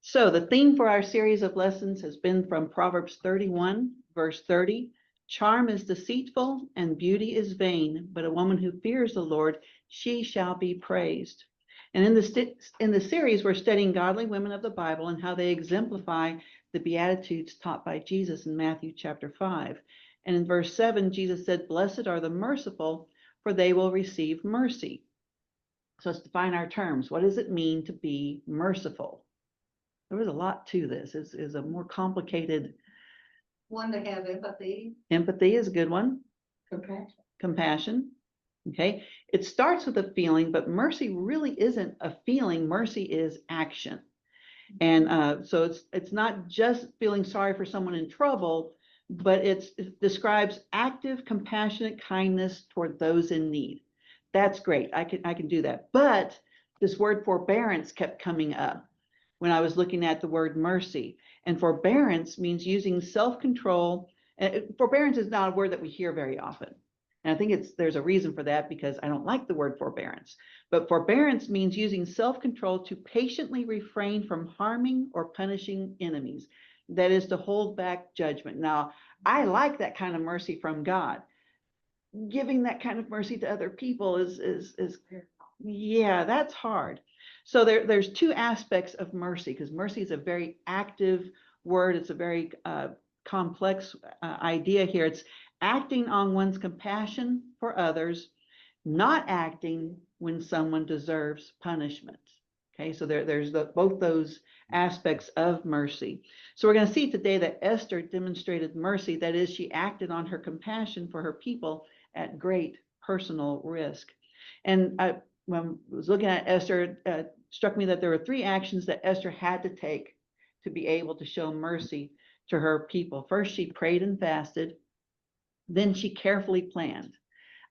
So the theme for our series of lessons has been from Proverbs 31, verse 30. Charm is deceitful and beauty is vain, but a woman who fears the Lord, she shall be praised. And in the series, we're studying godly women of the Bible and how they exemplify the Beatitudes taught by Jesus in Matthew chapter 5. And in verse 7, Jesus said, "Blessed are the merciful, for they will receive mercy." So let's define our terms. What does it mean to be merciful? There was a lot to this. Is a more complicated. One, to have empathy. Empathy is a good one. Compassion. Compassion. Okay. It starts with a feeling, but mercy really isn't a feeling. Mercy is action. And so it's not just feeling sorry for someone in trouble, but it describes active, compassionate kindness toward those in need. That's great. I can do that. But this word forbearance kept coming up when I was looking at the word mercy. And forbearance means using self-control. Forbearance is not a word that we hear very often. And I think there's a reason for that, because I don't like the word forbearance. But forbearance means using self-control to patiently refrain from harming or punishing enemies. That is to hold back judgment. Now, I like that kind of mercy from God. Giving that kind of mercy to other people is yeah, that's hard. So there's two aspects of mercy, because mercy is a very active word. It's a very complex idea here. It's acting on one's compassion for others, not acting when someone deserves punishment. Okay, so there's both those aspects of mercy. So we're going to see today that Esther demonstrated mercy. That is, she acted on her compassion for her people at great personal risk. And when I was looking at Esther, it struck me that there were three actions that Esther had to take to be able to show mercy to her people. First, she prayed and fasted. Then she carefully planned.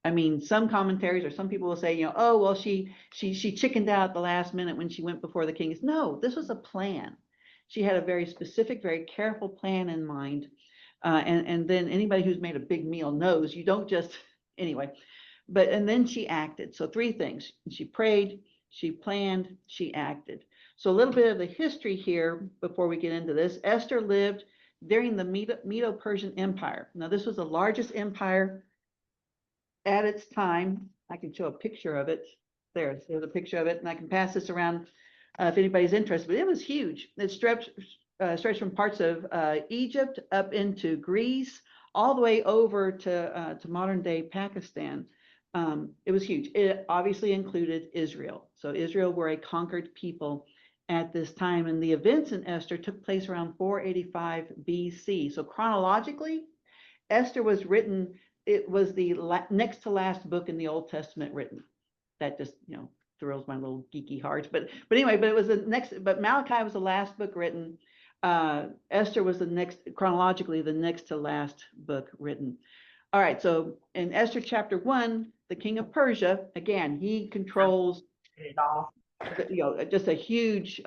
I mean, some commentaries or some people will say, oh, well, she chickened out at the last minute when she went before the king. No, this was a plan. She had a very specific, very careful plan in mind. And then anybody who's made a big meal knows you don't just, anyway. And then she acted. So three things. She prayed, she planned, she acted. So a little bit of the history here before we get into this. Esther lived during the Medo-Persian Empire. Now, this was the largest empire at its time. I can show a picture of it. There's a picture of it, and I can pass this around if anybody's interested. But it was huge. It stretched from parts of Egypt up into Greece, all the way over to modern day Pakistan. It was huge. It obviously included Israel. So Israel were a conquered people at this time. And the events in Esther took place around 485 BC. So chronologically, Esther was written, it was the next to last book in the Old Testament written. That just, thrills my little geeky heart. But anyway, but it was the next, but Malachi was the last book written. Esther was the next, chronologically, the next to last book written. All right, so in Esther chapter 1, the king of Persia, again, he controls, just a huge,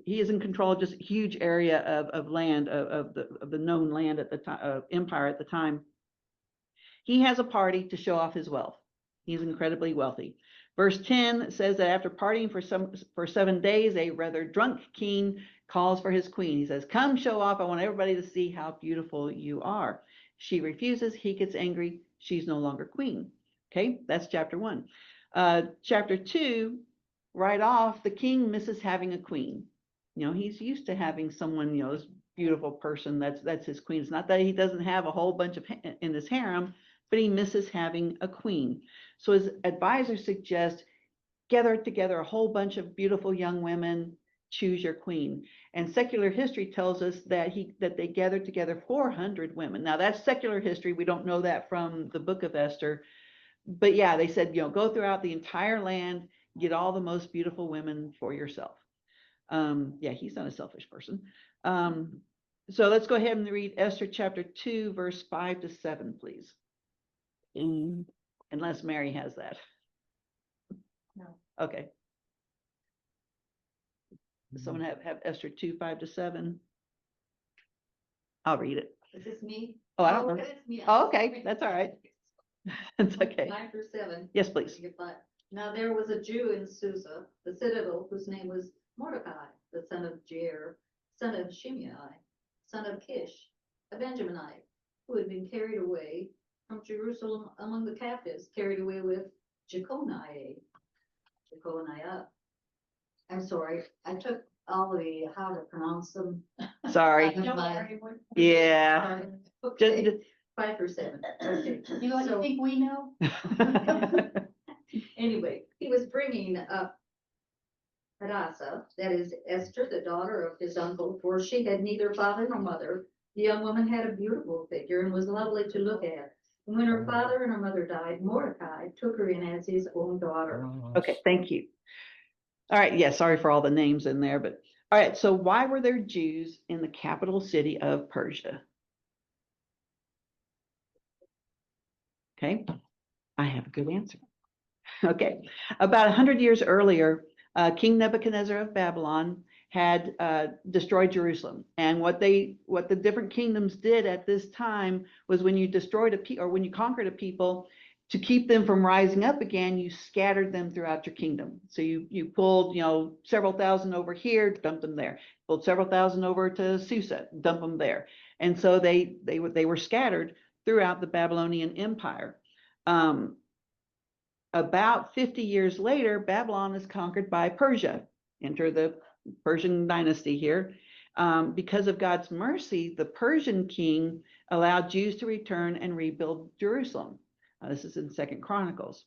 he is in control of just a huge area of land, of the known land at the time, empire at the time. He has a party to show off his wealth. He's incredibly wealthy. Verse 10 says that after partying for 7 days, a rather drunk king calls for his queen. He says, "Come, show off. I want everybody to see how beautiful you are." She refuses. He gets angry. She's no longer queen. Okay, that's chapter 1. Chapter 2, right off, the king misses having a queen. He's used to having someone, this beautiful person that's his queen. It's not that he doesn't have a whole bunch of in his harem, but he misses having a queen. So his advisor suggests gather together a whole bunch of beautiful young women, choose your queen. And secular history tells us that they gathered together 400 women. Now that's secular history. We don't know that from the book of Esther. But yeah, they said, go throughout the entire land, get all the most beautiful women for yourself. Yeah, he's not a selfish person. So let's go ahead and read Esther chapter 2, verse 5 to 7, please. Unless Mary has that. No. Okay. Does someone have Esther 2, 5 to 7? I'll read it. Is this me? Oh, I don't know. It's me. Oh, okay. That's all right. It's okay. 9 through 7. Yes, please. Now there was a Jew in Susa, the citadel, whose name was Mordecai, the son of Jair, son of Shimei, son of Kish, a Benjaminite, who had been carried away from Jerusalem among the captives, carried away with Jeconiah. I'm sorry, I took all the how to pronounce them. Sorry. out of Don't my- worry, Yeah. Okay, Just- 5 or 7. Okay. You know what So- you think we know? Anyway, he was bringing up Hadassah, that is Esther, the daughter of his uncle, for she had neither father nor mother. The young woman had a beautiful figure and was lovely to look at. And when her father and her mother died, Mordecai took her in as his own daughter. Okay, thank you. All right, yeah, sorry for all the names in there, but, all right, so why were there Jews in the capital city of Persia? Okay, I have a good answer. Okay, about 100 years earlier, King Nebuchadnezzar of Babylon had destroyed Jerusalem. And what the different kingdoms did at this time was when you destroyed or when you conquered a people, to keep them from rising up again, you scattered them throughout your kingdom. So you pulled, several thousand over here, dumped them there. Pulled several thousand over to Susa, dump them there. And so they were scattered throughout the Babylonian Empire. About 50 years later, Babylon is conquered by Persia. Enter the Persian dynasty here. Because of God's mercy, the Persian king allowed Jews to return and rebuild Jerusalem. This is in 2nd Chronicles,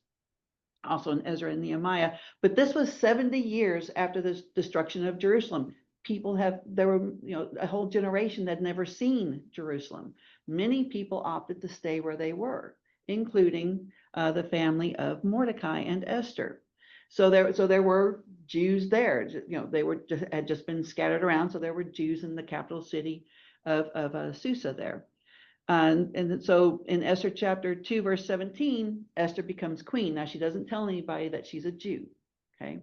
also in Ezra and Nehemiah. But this was 70 years after the destruction of Jerusalem. There were, a whole generation that had never seen Jerusalem. Many people opted to stay where they were, including the family of Mordecai and Esther. So there were Jews there. They had just been scattered around. So there were Jews in the capital city of Susa there. And so in Esther chapter 2, verse 17, Esther becomes queen. Now she doesn't tell anybody that she's a Jew. Okay.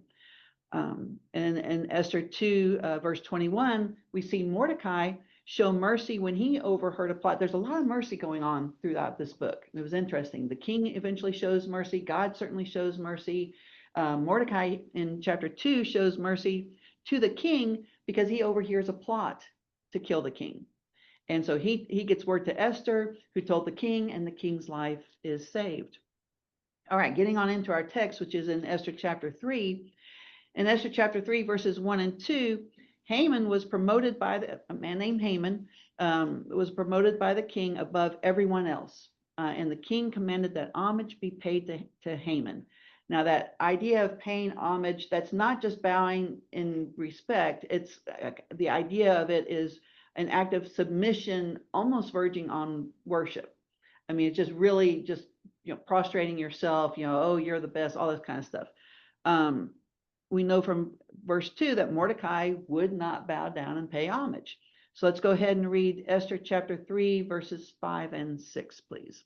And in Esther 2, verse 21, we see Mordecai show mercy when he overheard a plot. There's a lot of mercy going on throughout this book. It was interesting. The king eventually shows mercy. God certainly shows mercy. Mordecai in chapter 2 shows mercy to the king because he overhears a plot to kill the king. And so he gets word to Esther, who told the king, and the king's life is saved. All right, getting on into our text, which is in Esther chapter 3. In Esther chapter 3, verses 1 and 2, Haman was promoted by a man named Haman, was promoted by the king above everyone else. And the king commanded that homage be paid to Haman. Now, that idea of paying homage, that's not just bowing in respect. It's the idea of it is an act of submission, almost verging on worship. I mean, it's just really just, prostrating yourself, oh, you're the best, all this kind of stuff. We know from verse 2 that Mordecai would not bow down and pay homage. So let's go ahead and read Esther chapter 3, verses 5 and 6, please.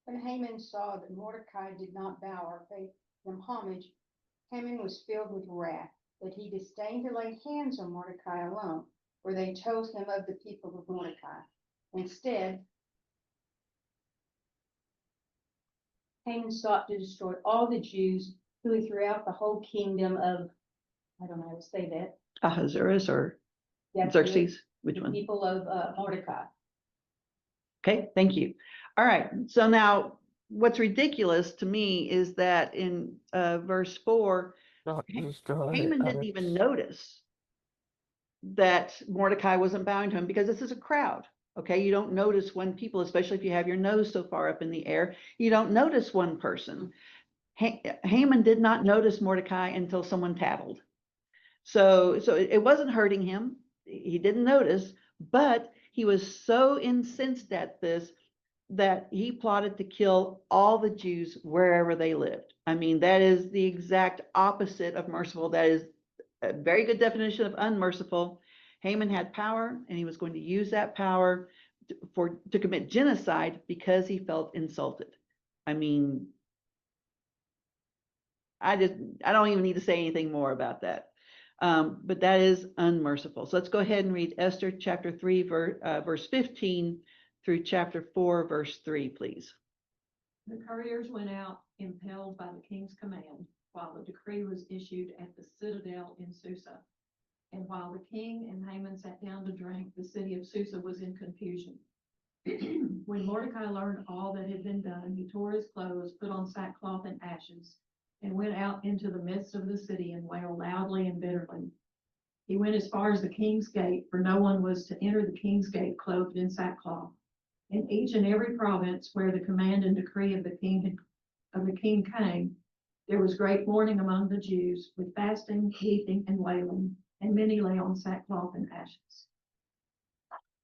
When Haman saw that Mordecai did not bow or pay them homage, Haman was filled with wrath, but he disdained to lay hands on Mordecai alone, for they chose him of the people of Mordecai. Instead, Haman sought to destroy all the Jews who were throughout the whole kingdom of, I don't know how to say that. Ahasuerus or That's Xerxes? Which the one? people of Mordecai. Okay, thank you. All right, so now what's ridiculous to me is that in verse 4, Haman didn't even notice that Mordecai wasn't bowing to him because this is a crowd. Okay, you don't notice one people, especially if you have your nose so far up in the air, you don't notice one person. Haman did not notice Mordecai until someone tattled. So it wasn't hurting him. He didn't notice, but he was so incensed at this that he plotted to kill all the Jews wherever they lived. I mean, that is the exact opposite of merciful. That is a very good definition of unmerciful. Haman had power, and he was going to use that power to commit genocide because he felt insulted. I mean, I don't even need to say anything more about that. But that is unmerciful. So let's go ahead and read Esther chapter 3, verse 15 through chapter 4, verse 3, please. The couriers went out impelled by the king's command, while the decree was issued at the citadel in Susa. And while the king and Haman sat down to drink, the city of Susa was in confusion. When Mordecai learned all that had been done, he tore his clothes, put on sackcloth and ashes, and went out into the midst of the city and wailed loudly and bitterly. He went as far as the king's gate, for no one was to enter the king's gate clothed in sackcloth. In each and every province where the command and decree of the king came, there was great mourning among the Jews, with fasting, weeping, and wailing, and many lay on sackcloth and ashes.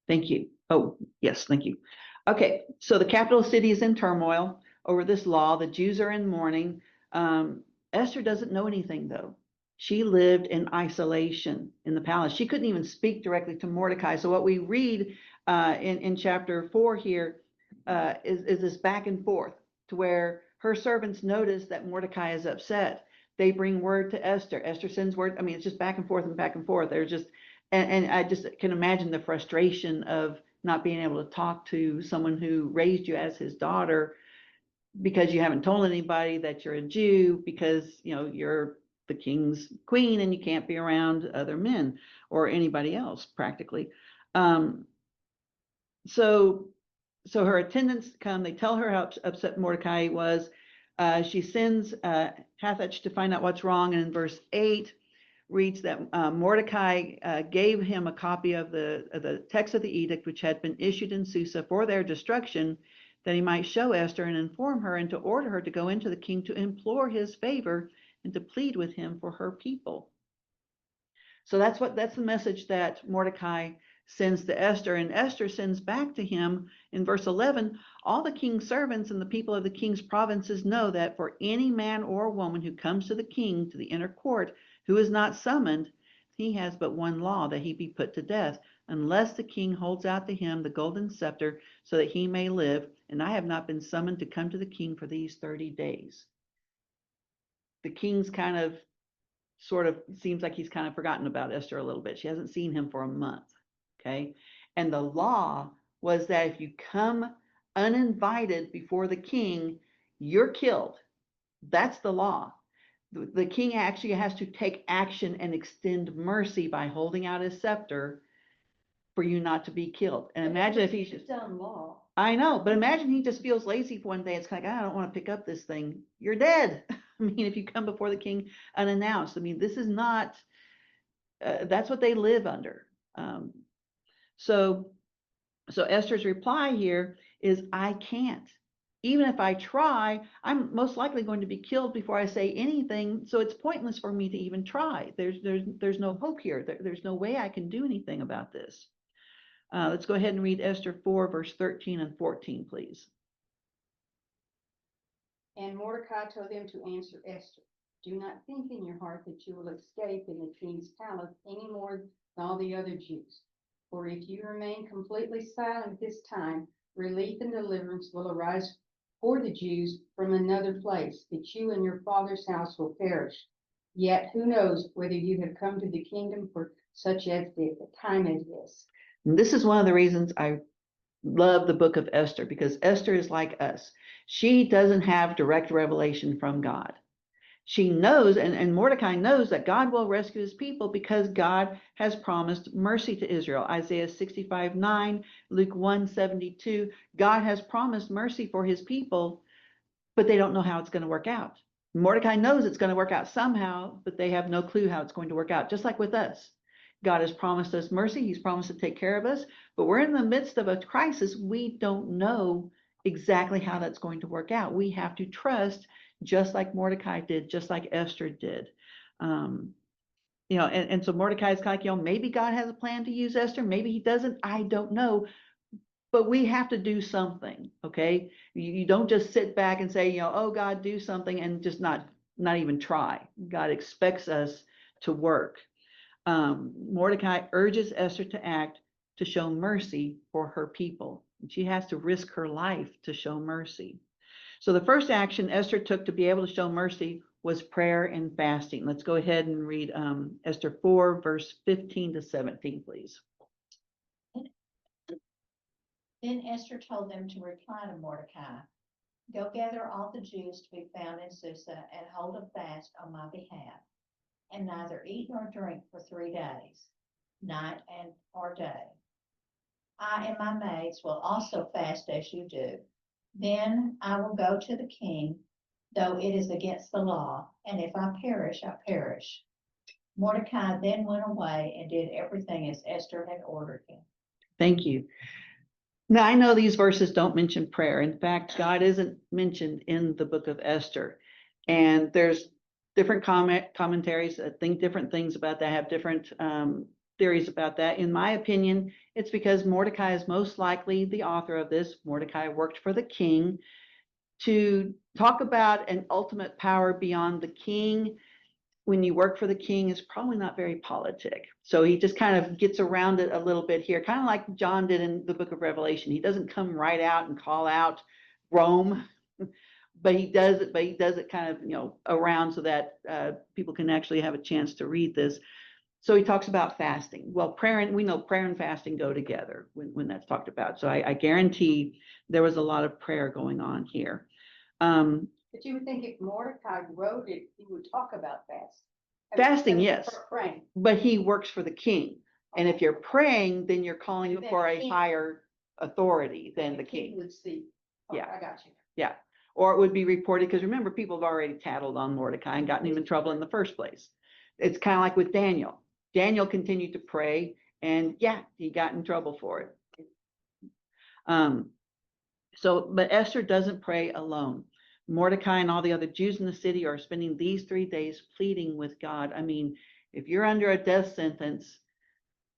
Thank you. Oh, yes, thank you. Okay, so the capital city is in turmoil over this law. The Jews are in mourning. Esther doesn't know anything, though. She lived in isolation in the palace. She couldn't even speak directly to Mordecai. So what we read in chapter 4 here is this back and forth to where her servants notice that Mordecai is upset. They bring word to Esther. Esther sends word. I mean, it's just back and forth and back and forth. They're just, and I just can imagine the frustration of not being able to talk to someone who raised you as his daughter because you haven't told anybody that you're a Jew, because you're the king's queen and you can't be around other men or anybody else practically. So her attendants come, they tell her how upset Mordecai was. She sends Hathach to find out what's wrong. And in verse 8 reads that Mordecai gave him a copy of the text of the edict, which had been issued in Susa for their destruction, that he might show Esther and inform her and to order her to go into the king to implore his favor and to plead with him for her people. So that's the message that Mordecai sends to Esther, and Esther sends back to him in verse 11, all the king's servants and the people of the king's provinces know that for any man or woman who comes to the king, to the inner court, who is not summoned, he has but one law, that he be put to death, unless the king holds out to him the golden scepter so that he may live, and I have not been summoned to come to the king for these 30 days. The king's sort of seems like he's kind of forgotten about Esther a little bit. She hasn't seen him for a month. Okay. And the law was that if you come uninvited before the king, you're killed. That's the law. The king actually has to take action and extend mercy by holding out his scepter for you not to be killed. And imagine if he's just done law. I know, but imagine he just feels lazy for one day. It's kind of like, I don't want to pick up this thing. You're dead. I mean, if you come before the king unannounced, I mean, this is not, that's what they live under. So Esther's reply here is, I can't. Even if I try, I'm most likely going to be killed before I say anything. So it's pointless for me to even try. There's no hope here. There's no way I can do anything about this. Let's go ahead and read Esther 4, verse 13 and 14, please. And Mordecai told them to answer Esther, do not think in your heart that you will escape in the king's palace any more than all the other Jews. For if you remain completely silent this time, relief and deliverance will arise for the Jews from another place, that you and your father's house will perish. Yet who knows whether you have come to the kingdom for such a time as this. And this is one of the reasons I love the book of Esther, because Esther is like us. She doesn't have direct revelation from God. She knows, and Mordecai knows, that God will rescue his people because God has promised mercy to Israel. Isaiah 65:9, Luke 1:72. God has promised mercy for his people, but they don't know how it's going to work out. Mordecai knows it's going to work out somehow, but they have no clue how it's going to work out, just like with us. God has promised us mercy. He's promised to take care of us, but we're in the midst of a crisis. We don't know exactly how that's going to work out. We have to trust, just like Mordecai did, just like Esther did. And so Mordecai is kind of like, maybe God has a plan to use Esther. Maybe he doesn't. I don't know. But we have to do something, okay? You don't just sit back and say, oh, God, do something, and just not even try. God expects us to work. Mordecai urges Esther to act to show mercy for her people. She has to risk her life to show mercy. So the first action Esther took to be able to show mercy was prayer and fasting. Let's go ahead and read Esther 4, verse 15 to 17, please. Then Esther told them to reply to Mordecai, Go gather all the Jews to be found in Susa and hold a fast on my behalf, and neither eat nor drink for 3 days, night and or day. I and my maids will also fast as you do. Then I will go to the king, though it is against the law, and if I perish, I perish. Mordecai then went away and did everything as Esther had ordered him. Thank you. Now, I know these verses don't mention prayer. In fact, God isn't mentioned in the book of Esther. And there's different commentaries that think different things about that, have different theories about that. In my opinion, it's because Mordecai is most likely the author of this. Mordecai worked for the king. To talk about an ultimate power beyond the king when you work for the king is probably not very politic. So he just kind of gets around it a little bit here, kind of like John did in the book of Revelation. He doesn't come right out and call out Rome, but he does it kind of, around so that people can actually have a chance to read this. So he talks about fasting. Well, we know prayer and fasting go together when that's talked about. So I guarantee there was a lot of prayer going on here. But you would think if Mordecai wrote it, he would talk about Fasting, yes. Praying. But he works for the king. And if you're praying, then you're calling Then for the a king- higher authority than the king king. would see. Yeah. I got you. Yeah. Or it would be reported, because remember, people have already tattled on Mordecai and gotten him in trouble in the first place. It's kind of like with Daniel. Daniel continued to pray, and yeah, he got in trouble for it. But Esther doesn't pray alone. Mordecai and all the other Jews in the city are spending these 3 days pleading with God. I mean, if you're under a death sentence,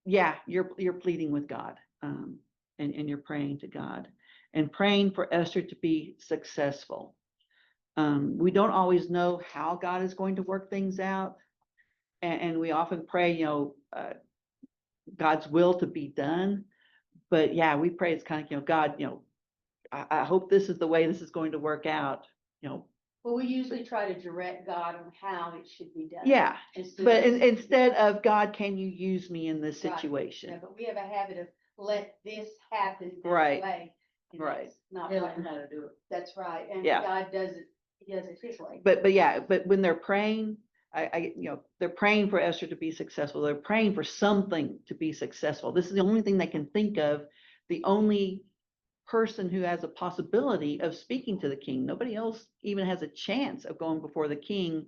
yeah, you're pleading with God, and you're praying to God and praying for Esther to be successful. We don't always know how God is going to work things out, and we often pray, God's will to be done. But yeah, we pray it's kind of, God, I hope this is the way this is going to work out, Well, we usually try to direct God on how it should be done. Yeah, Instead but of- instead of God, can you use me in this Right. situation? Yeah, but we have a habit of let this happen this Right. way. and Right. that's Not They right. learn how to do it. That's right. And Yeah. God does it, he does it his way. But when they're praying, they're praying for Esther to be successful. They're praying for something to be successful. This is the only thing they can think of, the only person who has a possibility of speaking to the king. Nobody else even has a chance of going before the king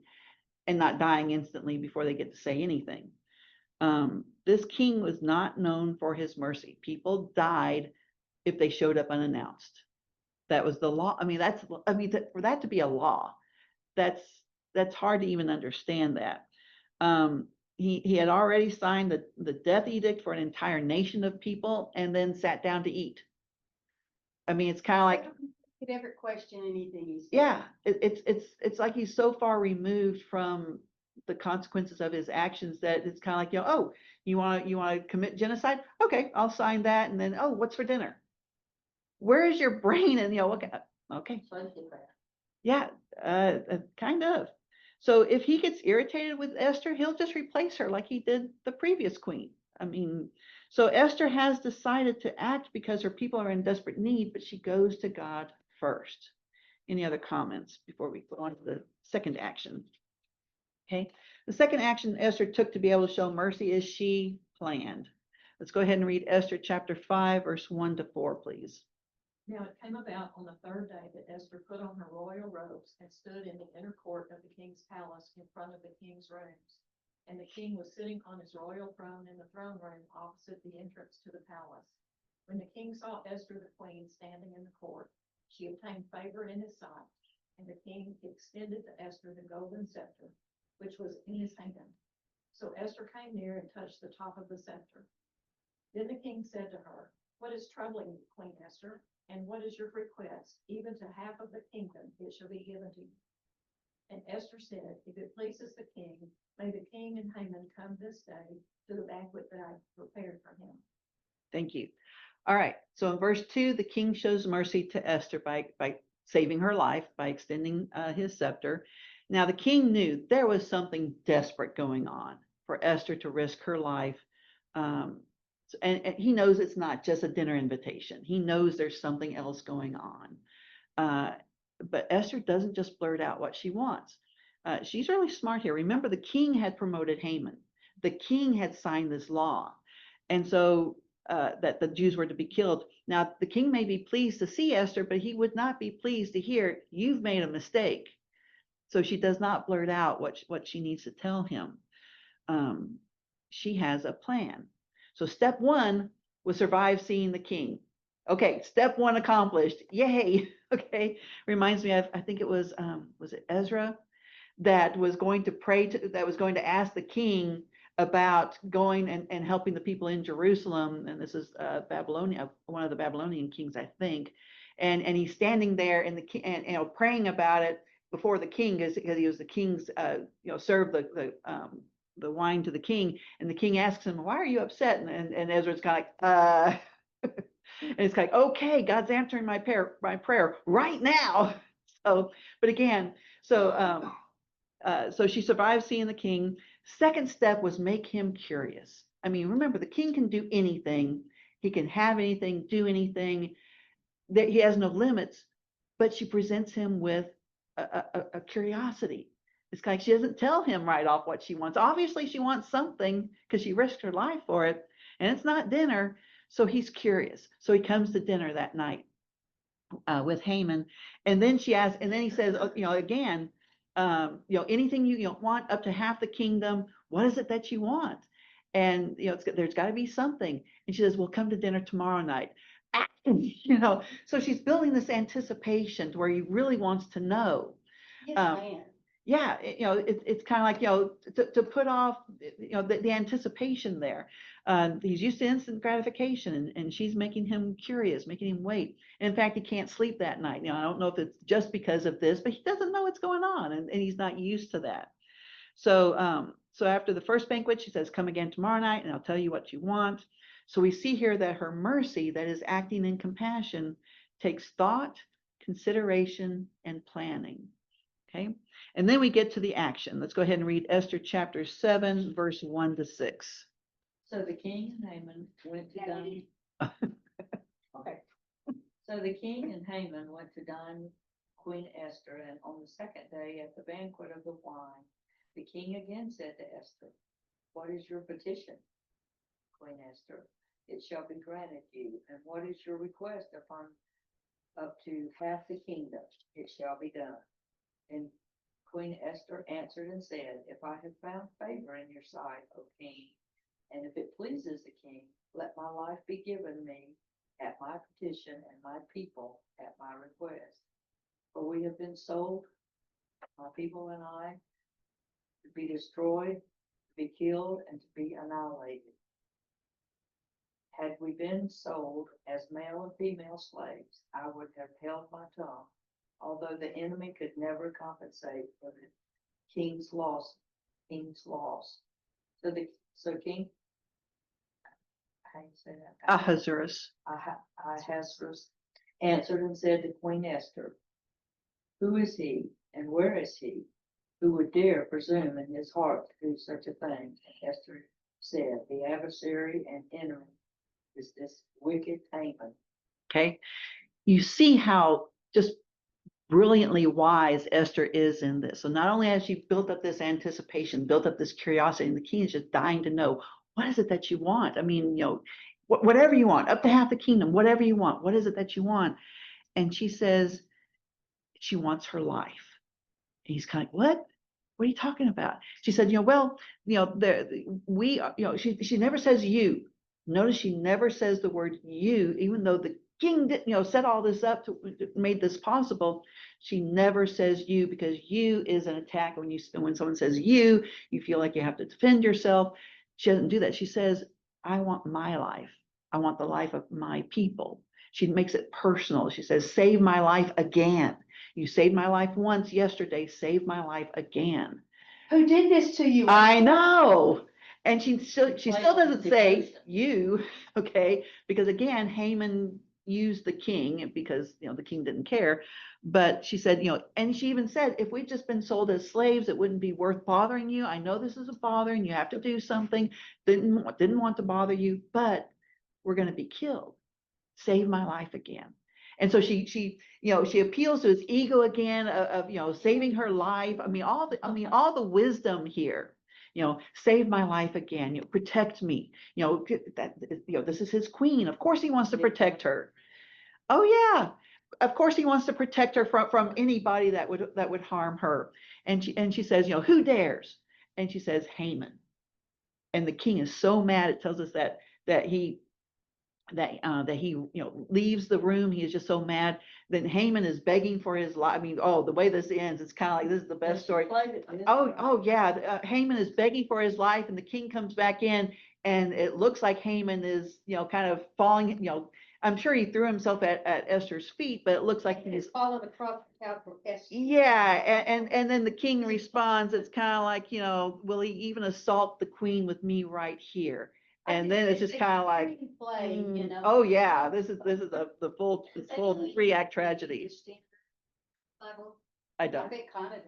and not dying instantly before they get to say anything. This king was not known for his mercy. People died if they showed up unannounced. That was the law. For that to be a law, that's hard to even understand that. He had already signed the death edict for an entire nation of people and then sat down to eat. I mean, it's kind of like, Could ever question anything he said. yeah, it's like he's so far removed from the consequences of his actions that it's kind of like, oh, you want to commit genocide? Okay, I'll sign that. And then, oh, what's for dinner? Where is your brain? And okay. Yeah, kind of. So if he gets irritated with Esther, he'll just replace her like he did the previous queen. I mean, so Esther has decided to act because her people are in desperate need, but she goes to God first. Any other comments before we go on to the second action? Okay, the second action Esther took to be able to show mercy is she planned. Let's go ahead and read Esther chapter 5, verse 1 to 4, please. Now it came about on the third day that Esther put on her royal robes and stood in the inner court of the king's palace in front of the king's rooms. And the king was sitting on his royal throne in the throne room opposite the entrance to the palace. When the king saw Esther the queen standing in the court, she obtained favor in his sight, and the king extended to Esther the golden scepter, which was in his hand. So Esther came near and touched the top of the scepter. Then the king said to her, "What is troubling you, Queen Esther? And what is your request? Even to half of the kingdom it shall be given to you." And Esther said, "If it pleases the king, may the king and Haman come this day to the banquet that I prepared for him." Thank you. All right. So in verse 2, the king shows mercy to Esther by saving her life, by extending his scepter. Now, the king knew there was something desperate going on for Esther to risk her life. And he knows it's not just a dinner invitation. He knows there's something else going on. but Esther doesn't just blurt out what she wants. She's really smart here. Remember, the king had promoted Haman. The king had signed this law. And so that the Jews were to be killed. Now, the king may be pleased to see Esther, but he would not be pleased to hear, you've made a mistake. So she does not blurt out what she needs to tell him. She has a plan. So step one was survive seeing the king. Okay, step one accomplished. Yay. Okay. Reminds me of, I think it was it Ezra that was going to that was going to ask the king about going and helping the people in Jerusalem. And this is Babylonia, one of the Babylonian kings, I think. And he's standing there and praying about it before the king, because he was the king's, served the wine to the king, and the king asks him, why are you upset? And Ezra's kind of like, and it's like, okay, God's answering my prayer right now. So, but again, so she survived seeing the king. Second step was make him curious. I mean, remember, the king can do anything. He can have anything, do anything. That he has no limits, but she presents him with a curiosity. It's like she doesn't tell him right off what she wants. Obviously, she wants something because she risked her life for it, and it's not dinner. So he's curious. So he comes to dinner that night with Haman, and then she asks, and then he says, again, anything you want, up to half the kingdom. What is it that you want? And there's got to be something. And she says, "We'll come to dinner tomorrow night." So she's building this anticipation to where he really wants to know. Yes, ma'am. Yeah, it's kind of like, to put off, the anticipation there. He's used to instant gratification, and she's making him curious, making him wait. And in fact, he can't sleep that night. I don't know if it's just because of this, but he doesn't know what's going on, and he's not used to that. So, so after the first banquet, she says, "Come again tomorrow night, and I'll tell you what you want." So we see here that her mercy, that is acting in compassion, takes thought, consideration, and planning. Okay. And then we get to the action. Let's go ahead and read Esther chapter 7, verse 1 to 6. So the king and Haman went to dine. Okay. So the king and Haman went to dine with Queen Esther, and on the second day at the banquet of the wine, the king again said to Esther, "What is your petition, Queen Esther? It shall be granted you. And what is your request upon up to half the kingdom? It shall be done." And Queen Esther answered and said, "If I have found favor in your sight, O king, and if it pleases the king, let my life be given me at my petition and my people at my request. For we have been sold, my people and I, to be destroyed, to be killed, and to be annihilated. Had we been sold as male and female slaves, I would have held my tongue, although the enemy could never compensate for the king's loss. So King, how do you say that? Ahasuerus. Ahasuerus answered and said to Queen Esther, "Who is he, and where is he, who would dare presume in his heart to do such a thing?" And Esther said, "The adversary and enemy is this wicked Haman." Okay. You see how just brilliantly wise Esther is in this. So not only has she built up this anticipation, built up this curiosity, and the king is just dying to know, what is it that you want? I mean, whatever you want, up to half the kingdom, whatever you want, what is it that you want? And she says she wants her life. And he's kind of like, what are you talking about? She said, she never says you. Notice she never says the word you, even though the king did, set all this up made this possible. She never says you, because you is an attack. When someone says you feel like you have to defend yourself. She doesn't do that. She says, I want my life. I want the life of my people. She makes it personal. She says, save my life again. You saved my life once yesterday, save my life again. Who did this to you? I know. And she still doesn't say person. you, okay? Because again, Haman used the king because, the king didn't care. But she said, and she even said, if we'd just been sold as slaves, it wouldn't be worth bothering you. I know this is a bother and you have to do something. Didn't want to bother you, but we're going to be killed. Save my life again. And so she, she appeals to his ego again of saving her life. I mean, all the wisdom here, save my life again, protect me, this is his queen. Of course he wants to protect her. Oh yeah. Of course he wants to protect her from anybody that would harm her. And she says, who dares? And she says, Haman. And the king is so mad. It tells us that he leaves the room. He is just so mad. Then Haman is begging for his life. I mean, oh, the way this ends, it's kind of like, this is the best story. Oh yeah. Haman is begging for his life, and the king comes back in, and it looks like Haman is, kind of falling, I'm sure he threw himself at Esther's feet, but it looks like He's he's, fallen across the couch for Esther. yeah. And then the king responds, it's kind of like, will he even assault the queen with me right here? And then it's just kind of like, oh yeah, this is the full 3-act tragedy. Bible. I I don't. think Canada.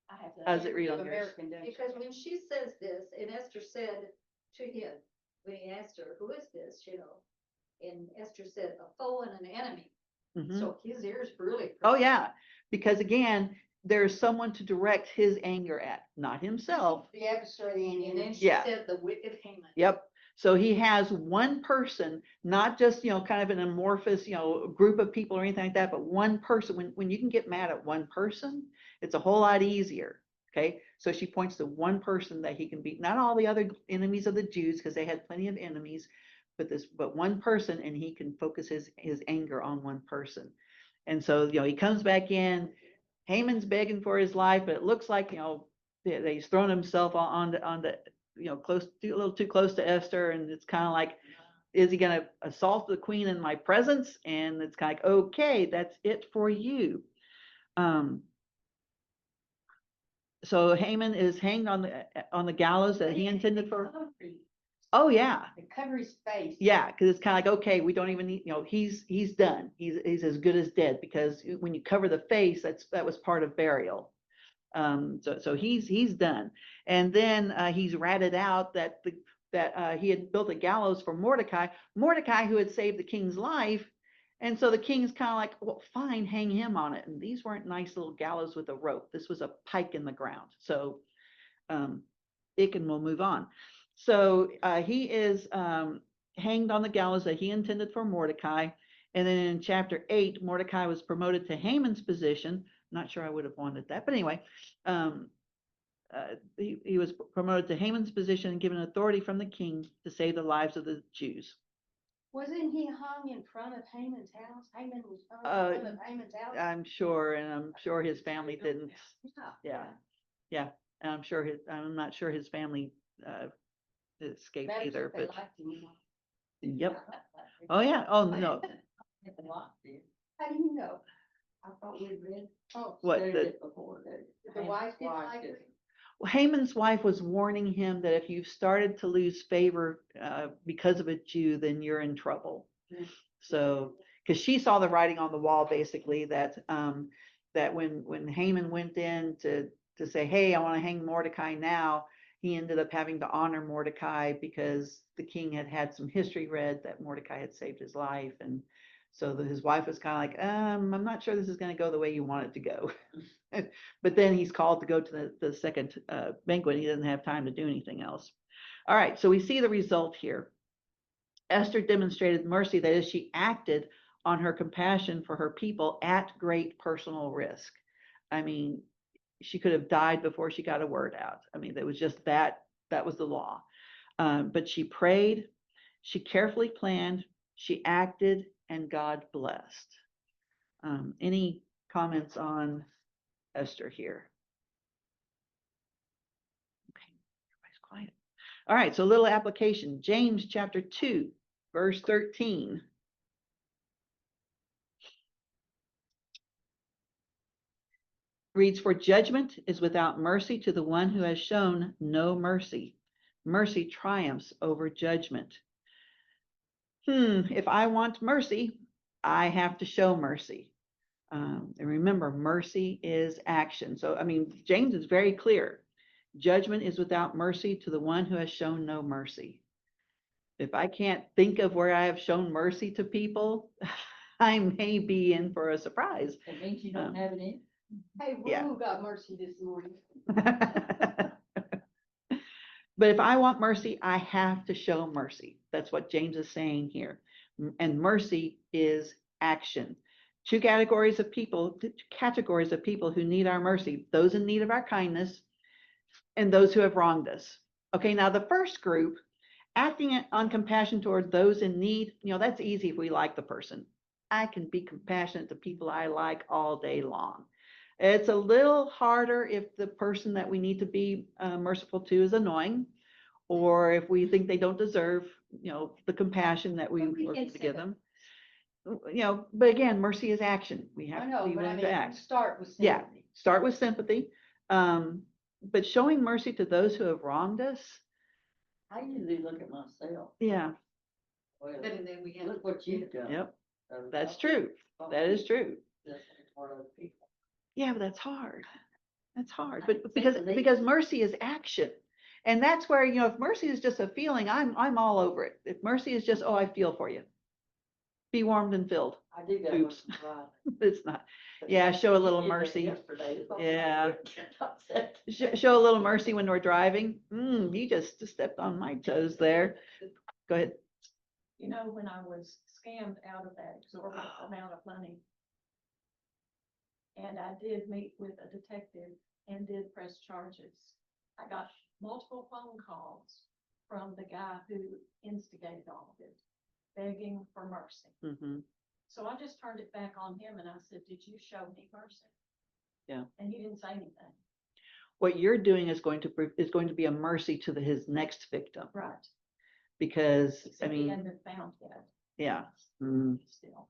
I have to. How does it read on yours? American does. Because when she says this, and Esther said to him, when he asked her, who is this, and Esther said, a foe and an enemy. Mhm. So his ears really. Oh yeah, because again, there's someone to direct his anger at, not himself. The adversary, And then and she Yeah. said the wicked Haman. Yep. So he has one person, not just, kind of an amorphous, group of people or anything like that, but one person. When you can get mad at one person, it's a whole lot easier. Okay. So she points to one person that he can beat, not all the other enemies of the Jews, because they had plenty of enemies, but one person, and he can focus his anger on one person. And so, he comes back in, Haman's begging for his life, but it looks like, that he's thrown himself on the a little too close to Esther. And it's kind of like, is he going to assault the queen in my presence? And it's kind of like, okay, that's it for you. So Haman is hanged on the gallows that he intended for. Oh yeah. they cover his face. Yeah, because it's kind of like, okay, we don't even need, he's done. He's as good as dead, because when you cover the face, that was part of burial. So he's done. And then he's ratted out that he had built a gallows for Mordecai, who had saved the king's life. And so the king's kind of like, well, fine, hang him on it. And these weren't nice little gallows with a rope. This was a pike in the ground. So Achan will move on. So he is hanged on the gallows that he intended for Mordecai. And then in chapter 8, Mordecai was promoted to Haman's position. Not sure I would have wanted that, but anyway, he was promoted to Haman's position and given authority from the king to save the lives of the Jews. Wasn't he hung in front of Haman's house? Haman was hung in front of Haman's house. I'm sure, and I'm sure his family didn't. Yeah. And I'm not sure his family escaped Matters either, if they but liked him or not. yep. Oh yeah. Oh no. How do you know? I thought we read. Oh, What studied the it before that. the wife didn't Wife like did. him? Well, Haman's wife was warning him that if you've started to lose favor because of a Jew, then you're in trouble. So, because she saw the writing on the wall, basically, that when Haman went in to say, hey, I want to hang Mordecai now, he ended up having to honor Mordecai because the king had some history read that Mordecai had saved his life. And so his wife was kind of like, I'm not sure this is going to go the way you want it to go. But then he's called to go to the second banquet. He doesn't have time to do anything else. All right, so we see the result here. Esther demonstrated mercy, that is, she acted on her compassion for her people at great personal risk. I mean, she could have died before she got a word out. I mean, that was just that was the law. But she prayed, she carefully planned, she acted, and God blessed. Any comments on Esther here? Okay, everybody's quiet. All right, so a little application. James chapter 2, verse 13. Reads, for judgment is without mercy to the one who has shown no mercy. Mercy triumphs over judgment. If I want mercy, I have to show mercy. And remember, mercy is action. So, I mean, James is very clear. Judgment is without mercy to the one who has shown no mercy. If I can't think of where I have shown mercy to people, I may be in for a surprise. It means you don't have it in. Hey, Yeah. Rue got mercy this morning. But if I want mercy, I have to show mercy. That's what James is saying here. And mercy is action. Two categories of people who need our mercy, those in need of our kindness and those who have wronged us. Okay, now the first group, acting on compassion toward those in need, that's easy if we like the person. I can be compassionate to people I like all day long. It's a little harder if the person that we need to be merciful to is annoying, or if we think they don't deserve, the compassion that we We were can to say give that. them. But again, mercy is action. We I have know, to be but I willing to mean, act. start with Yeah. sympathy. Start with sympathy. But showing mercy to those who have wronged us, I usually look at myself. yeah, Well, But then we have. look what you've done. yep, So that's I'll- true. I'll That is keep true. listening for other people. Yeah, but that's hard. That's hard. I But think because they- because mercy is action. And that's where, if mercy is just a feeling, I'm all over it. If mercy is just, oh, I feel for you. Be warmed and filled. I do that Oops. once in a while. It's not. Yeah, show a little You did that mercy. yesterday. It's not Yeah. like you're not saying- Show a little mercy when we're driving. You just stepped on my toes there. Go ahead. When I was scammed out of that exorbitant amount of money, and I did meet with a detective and did press charges, I got multiple phone calls from the guy who instigated all of it, begging for mercy. Mhm. So I just turned it back on him and I said, did you show me mercy? Yeah. And he didn't say anything. What you're doing is going to be a mercy to his next victim, Right. because Except he hadn't been found yet. yeah. Still,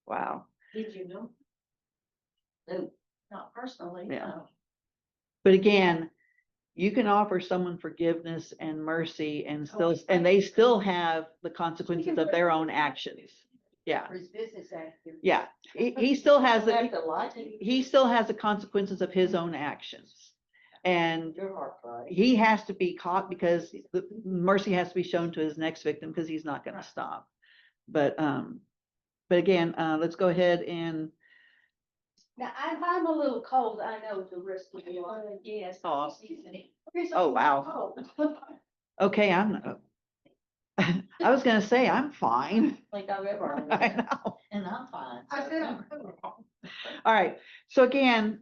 Wow. Did you know? No. not personally, Yeah. no. But again, you can offer someone forgiveness and mercy and they still have the consequences of their own actions. Yeah. For his business activity. Yeah. He still has Have the to like it. he still has the consequences of his own actions. And Your heart right. he has to be caught because the mercy has to be shown to his next victim because he's not going to Right. stop. But again, let's go ahead and Now, I'm a little cold, I know the rest of you are. Yes. Oh. Here's Oh, a wow. cold. okay, I was going to say I'm fine. Like I've ever. I know. And I'm fine. I said I'm cold. All right. So again,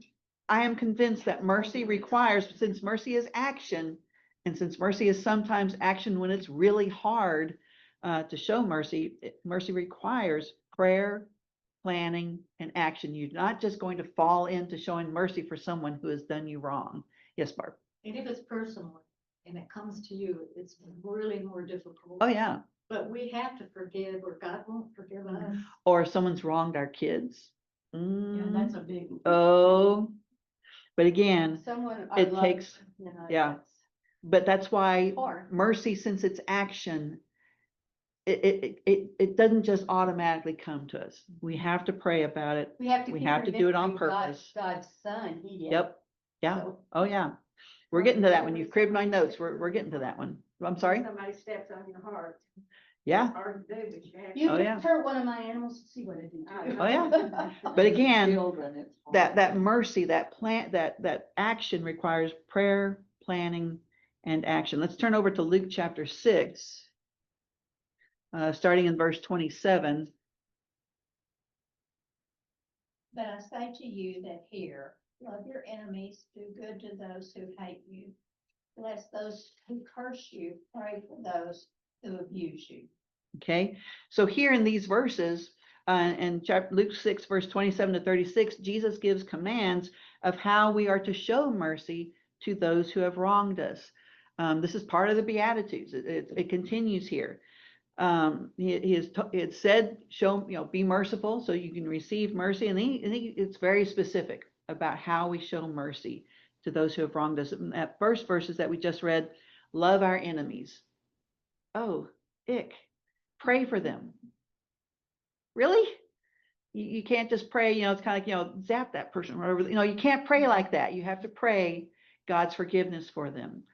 I am convinced that mercy requires, since mercy is action, and since mercy is sometimes action when it's really hard to show mercy, mercy requires prayer, planning, and action. You're not just going to fall into showing mercy for someone who has done you wrong. Yes, Barb. And if it's personal and it comes to you, it's really more difficult. Oh, yeah. But we have to forgive or God won't forgive us. Or if someone's wronged our kids. And that's a big. Oh, but again, Someone I it love, takes, yeah. that's but that's why hard. mercy, since it's action, it doesn't just automatically come to us. We have to pray about it. We have to We keep have to do it on remembering purpose. God's son, he did. Yep. Yeah. So- Oh, yeah. We're getting to that one. You've cribbed my notes. We're getting to that one. I'm sorry. Somebody steps on your heart. Yeah. Hard to do, but you have. You Oh, can yeah. hurt one of my animals and see what I do. to you. Oh, yeah. But again, Children, it's hard. that mercy, that action requires prayer, planning, and action. Let's turn over to Luke chapter 6, starting in verse 27. But I say to you that hear, love your enemies, do good to those who hate you. Bless those who curse you, pray for those who abuse you. Okay, so here in these verses, in Luke 6, verse 27 to 36, Jesus gives commands of how we are to show mercy to those who have wronged us. This is part of the Beatitudes. It continues here. It said, be merciful so you can receive mercy. And it's very specific about how we show mercy to those who have wronged us. In that first verses that we just read, love our enemies. Oh, ick. Pray for them. Really? You can't just pray, it's kind of like, zap that person, or whatever. You can't pray like that. You have to pray God's forgiveness for them.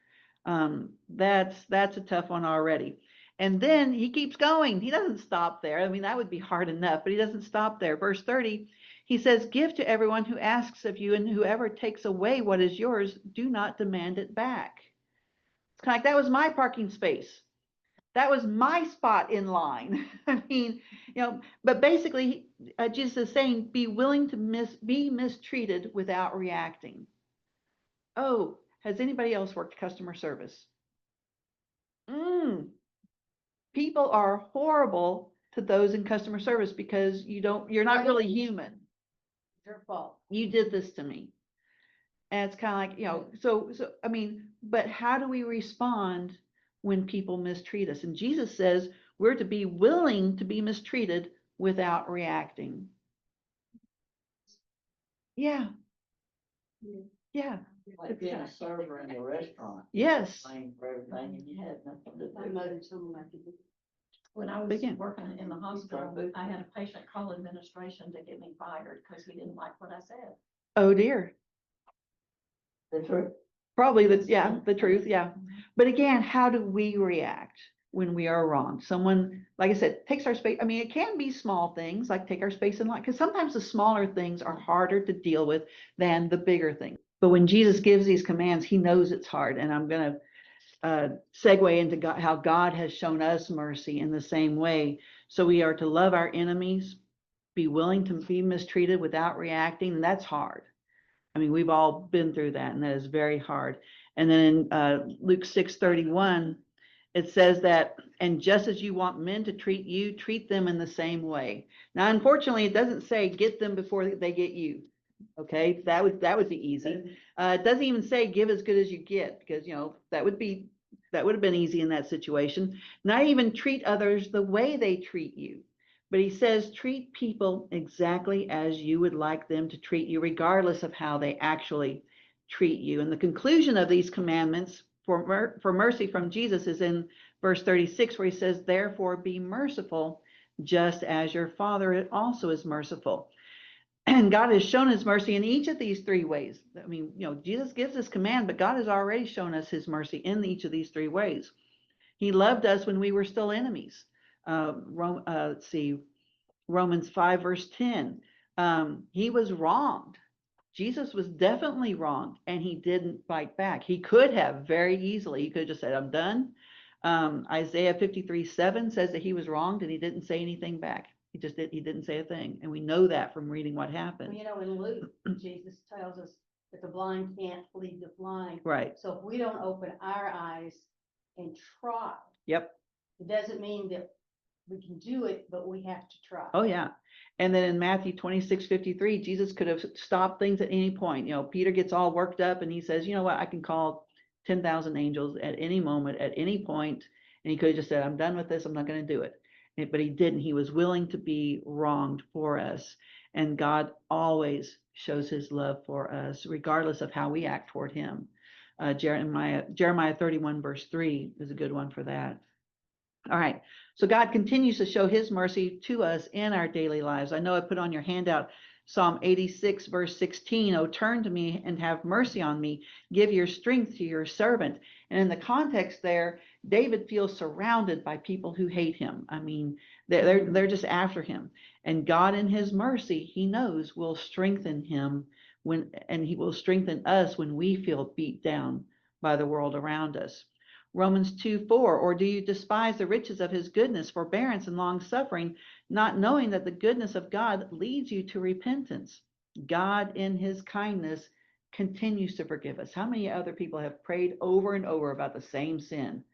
That's a tough one already. And then he keeps going. He doesn't stop there. I mean, that would be hard enough, but he doesn't stop there. Verse 30, he says, give to everyone who asks of you, and whoever takes away what is yours, do not demand it back. It's kind of like, that was my parking space. That was my spot in line. I mean, but basically, Jesus is saying, be willing to be mistreated without reacting. Oh, has anybody else worked customer service? People are horrible to those in customer service because you're not really human. It's your fault. You did this to me. And it's kind of like, so I mean, but how do we respond when people mistreat us? And Jesus says we're to be willing to be mistreated without reacting. Yeah. Yeah. Like being a server in a restaurant. Yes. Paying for everything and you had nothing to My do. mother told me like to do. When I was Begin. working in the hospital, I had a patient call administration to get me fired because he didn't like what I said. Oh dear. The truth. Probably the truth. Yeah. But again, how do we react when we are wrong? Someone, like I said, takes our space. I mean, it can be small things like take our space in line, because sometimes the smaller things are harder to deal with than the bigger things. But when Jesus gives these commands, he knows it's hard. And I'm going to segue into God, how God has shown us mercy in the same way. So we are to love our enemies, be willing to be mistreated without reacting. And that's hard. I mean, we've all been through that, and that is very hard. And then in Luke 6:31, it says that, and just as you want men to treat you, treat them in the same way. Now, unfortunately, it doesn't say get them before they get you. Okay, that would be easy. It doesn't even say give as good as you get, because that would have been easy in that situation. Not even treat others the way they treat you. But he says, treat people exactly as you would like them to treat you, regardless of how they actually treat you. And the conclusion of these commandments for mercy from Jesus is in verse 36, where he says, therefore be merciful, just as your Father also is merciful. And God has shown his mercy in each of these three ways. I mean, Jesus gives this command, but God has already shown us his mercy in each of these three ways. He loved us when we were still enemies. Let's see, Romans 5 verse 10. He was wronged. Jesus was definitely wronged, and he didn't fight back. He could have very easily. He could have just said, I'm done. Isaiah 53:7 says that he was wronged and he didn't say anything back. He didn't say a thing. And we know that from reading what happened. In Luke, Jesus tells us that the blind can't lead the blind. Right. So if we don't open our eyes and try. Yep. It doesn't mean that we can do it, but we have to try. Oh, yeah. And then in Matthew 26:53, Jesus could have stopped things at any point. Peter gets all worked up and he says, you know what, I can call 10,000 angels at any moment, at any point. And he could have just said, I'm done with this. I'm not going to do it. But he didn't. He was willing to be wronged for us. And God always shows his love for us, regardless of how we act toward him. Jeremiah 31 verse 3 is a good one for that. All right. So God continues to show his mercy to us in our daily lives. I know I put on your handout Psalm 86 verse 16. Oh, turn to me and have mercy on me. Give your strength to your servant. And in the context there, David feels surrounded by people who hate him. I mean, they're just after him. And God in his mercy, he knows, will strengthen him and he will strengthen us when we feel beat down by the world around us. Romans 2:4, or do you despise the riches of his goodness, forbearance, and long suffering, not knowing that the goodness of God leads you to repentance? God in his kindness continues to forgive us. How many other people have prayed over and over about the same sin?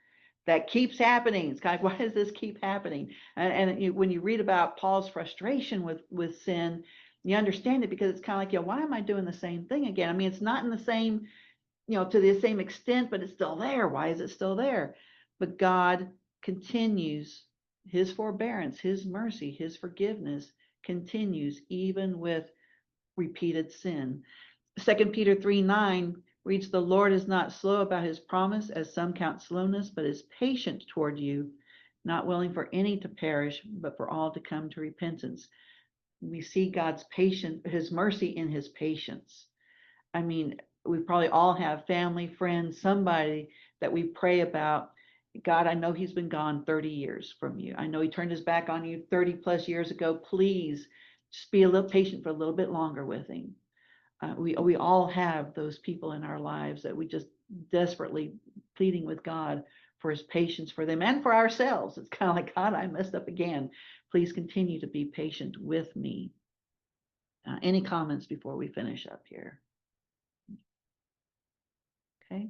That keeps happening. It's kind of, why does this keep happening? When you read about Paul's frustration with sin, you understand it, because it's kind of like, why am I doing the same thing again? I mean, it's not in the same to the same extent, but it's still there. Why is it still there? But God continues his forbearance, his mercy, his forgiveness continues even with repeated sin. 2 Peter 3:9 reads, the Lord is not slow about his promise, as some count slowness, but is patient toward you, not willing for any to perish, but for all to come to repentance. We see God's patience, his mercy in his patience. I mean, we probably all have family, friends, somebody that we pray about, God, I know he's been gone 30 years from you. I know he turned his back on you 30 plus years ago. Please just be a little patient for a little bit longer with him. We all have those people in our lives that we just desperately pleading with God for his patience for them and for ourselves. It's kind of like, God, I messed up again. Please continue to be patient with me. Any comments before we finish up here? Okay.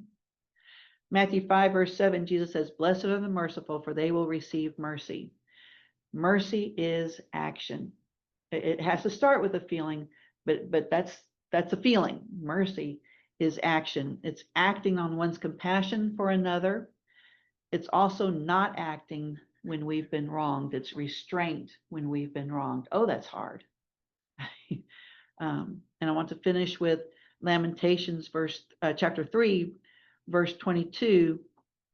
Matthew 5, verse 7, Jesus says, blessed are the merciful, for they will receive mercy. Mercy is action. It has to start with a feeling, but that's a feeling. Mercy is action. It's acting on one's compassion for another. It's also not acting when we've been wronged. It's restraint when we've been wronged. Oh, that's hard. And I want to finish with Lamentations chapter 3, verse 22.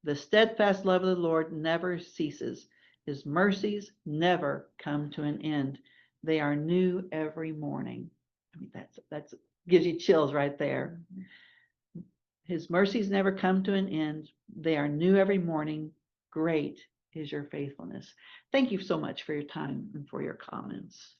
The steadfast love of the Lord never ceases. His mercies never come to an end. They are new every morning. I mean, that's gives you chills right there. His mercies never come to an end. They are new every morning. Great is your faithfulness. Thank you so much for your time and for your comments.